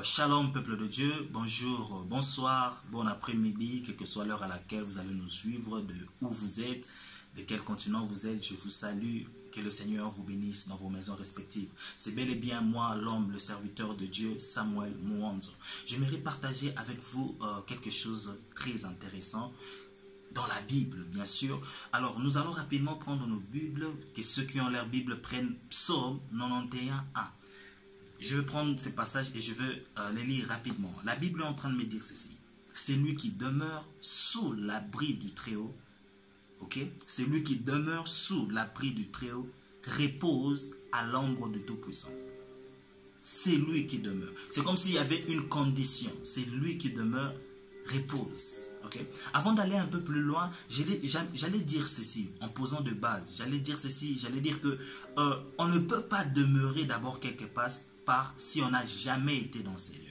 Shalom peuple de Dieu, bonjour, bonsoir, bon après-midi, quelle que soit l'heure à laquelle vous allez nous suivre, de où vous êtes, de quel continent vous êtes, je vous salue, que le Seigneur vous bénisse dans vos maisons respectives. C'est bel et bien moi, l'homme, le serviteur de Dieu, Samuel Mouanzo. J'aimerais partager avec vous quelque chose de très intéressant dans la Bible, bien sûr. Alors, nous allons rapidement prendre nos Bibles, que ceux qui ont leur Bible prennent Psaume 91:1. Je vais prendre ces passages et je vais les lire rapidement. La Bible est en train de me dire ceci. C'est lui qui demeure sous l'abri du Très-Haut. Ok? C'est lui qui demeure sous l'abri du Très-Haut, repose à l'ombre du Tout-Puissant. C'est lui qui demeure. C'est comme s'il y avait une condition. C'est lui qui demeure, repose. Okay? Avant d'aller un peu plus loin, j'allais dire ceci, en posant de base. J'allais dire ceci, j'allais dire que on ne peut pas demeurer d'abord quelque part si on n'a jamais été dans ces lieux.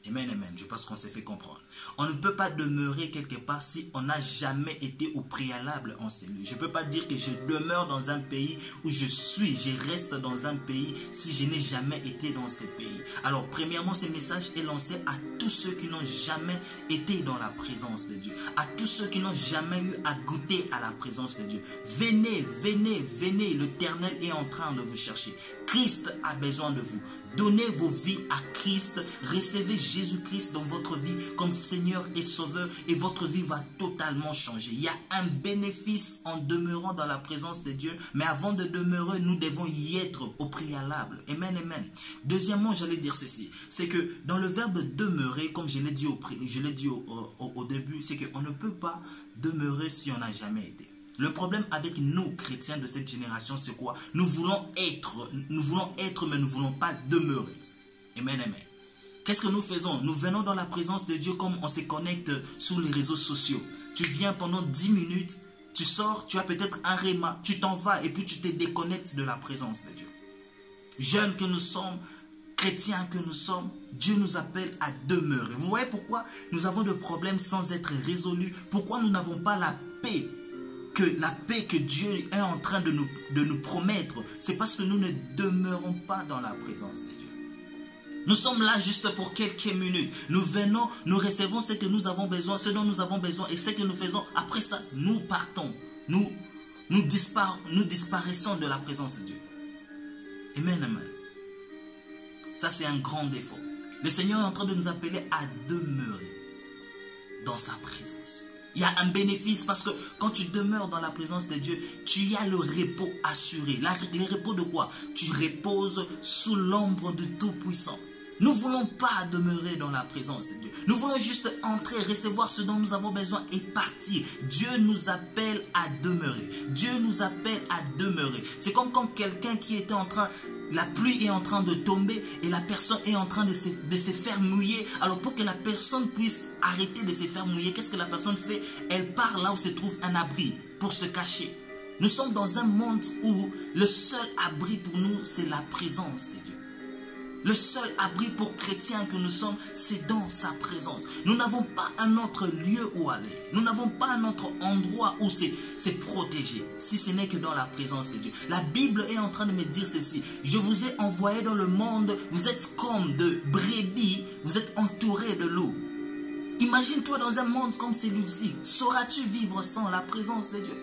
Amen, amen. Je pense qu'on s'est fait comprendre. On ne peut pas demeurer quelque part si on n'a jamais été au préalable en ces lieux. Je ne peux pas dire que je demeure dans un pays où je reste dans un pays si je n'ai jamais été dans ce pays. Alors, premièrement, ce message est lancé à tous ceux qui n'ont jamais été dans la présence de Dieu. À tous ceux qui n'ont jamais eu à goûter à la présence de Dieu. Venez, venez, venez. L'Éternel est en train de vous chercher. Christ a besoin de vous. Donnez vos vies à Christ. Recevez Jésus-Christ dans votre vie comme Seigneur et Sauveur et votre vie va totalement changer. Il y a un bénéfice en demeurant dans la présence de Dieu, mais avant de demeurer, nous devons y être au préalable. Amen, amen. Deuxièmement, j'allais dire ceci, c'est que dans le verbe demeurer, comme je l'ai dit au début, c'est qu'on ne peut pas demeurer si on n'a jamais été. Le problème avec nous, chrétiens de cette génération, c'est quoi? Nous voulons être, mais nous ne voulons pas demeurer. Amen, amen. Qu'est-ce que nous faisons? Nous venons dans la présence de Dieu comme on se connecte sur les réseaux sociaux. Tu viens pendant 10 minutes, tu sors, tu as peut-être un réma, tu t'en vas et puis tu te déconnectes de la présence de Dieu. Jeunes que nous sommes, chrétiens que nous sommes, Dieu nous appelle à demeurer. Vous voyez pourquoi nous avons des problèmes sans être résolus? Pourquoi nous n'avons pas la paix que Dieu est en train de nous promettre? C'est parce que nous ne demeurons pas dans la présence de Dieu. Nous sommes là juste pour quelques minutes. Nous venons, nous recevons ce que nous avons besoin, ce dont nous avons besoin et ce que nous faisons. Après ça, nous partons. Nous disparaissons de la présence de Dieu. Amen, amen. Ça, c'est un grand défaut. Le Seigneur est en train de nous appeler à demeurer dans sa présence. Il y a un bénéfice parce que quand tu demeures dans la présence de Dieu, tu as le repos assuré. Le repos de quoi? Tu reposes sous l'ombre du Tout-Puissant. Nous ne voulons pas demeurer dans la présence de Dieu. Nous voulons juste entrer, recevoir ce dont nous avons besoin et partir. Dieu nous appelle à demeurer. Dieu nous appelle à demeurer. C'est comme quand quelqu'un qui était en train... La pluie est en train de tomber et la personne est en train de se faire mouiller. Alors pour que la personne puisse arrêter de se faire mouiller, qu'est-ce que la personne fait? Elle part là où se trouve un abri pour se cacher. Nous sommes dans un monde où le seul abri pour nous, c'est la présence de Dieu. Le seul abri pour chrétiens que nous sommes, c'est dans sa présence. Nous n'avons pas un autre lieu où aller. Nous n'avons pas un autre endroit où c'est protégé, si ce n'est que dans la présence de Dieu. La Bible est en train de me dire ceci. Je vous ai envoyé dans le monde, vous êtes comme de brebis, vous êtes entourés de loups. Imagine-toi dans un monde comme celui-ci. Sauras-tu vivre sans la présence de Dieu?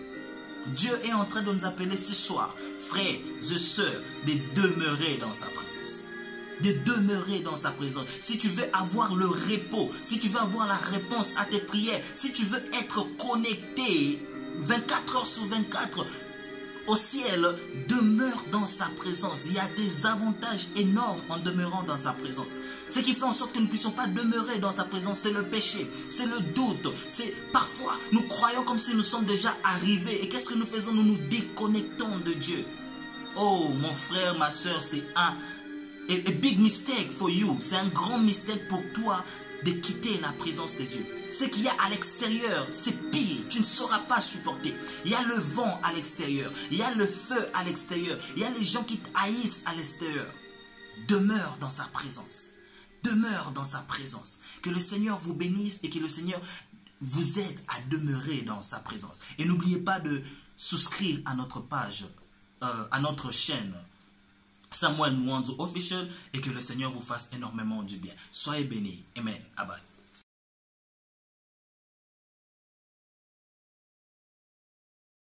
Dieu est en train de nous appeler ce soir, frères et sœurs, de demeurer dans sa présence. De demeurer dans sa présence. Si tu veux avoir le repos, si tu veux avoir la réponse à tes prières, si tu veux être connecté 24 heures sur 24 au ciel, demeure dans sa présence. Il y a des avantages énormes en demeurant dans sa présence. Ce qui fait en sorte que nous ne puissions pas demeurer dans sa présence, c'est le péché, c'est le doute. C'est parfois, nous croyons comme si nous sommes déjà arrivés. Et qu'est-ce que nous faisons? Nous nous déconnectons de Dieu. Oh, mon frère, ma soeur, c'est un big mistake for you. C'est un grand mistake pour toi de quitter la présence de Dieu. Ce qu'il y a à l'extérieur, c'est pire. Tu ne sauras pas supporter. Il y a le vent à l'extérieur. Il y a le feu à l'extérieur. Il y a les gens qui te haïssent à l'extérieur. Demeure dans sa présence. Demeure dans sa présence. Que le Seigneur vous bénisse et que le Seigneur vous aide à demeurer dans sa présence. Et n'oubliez pas de souscrire à notre page, à notre chaîne Samuel Mwanzo Official et que le Seigneur vous fasse énormément du bien. Soyez bénis. Amen. Amen.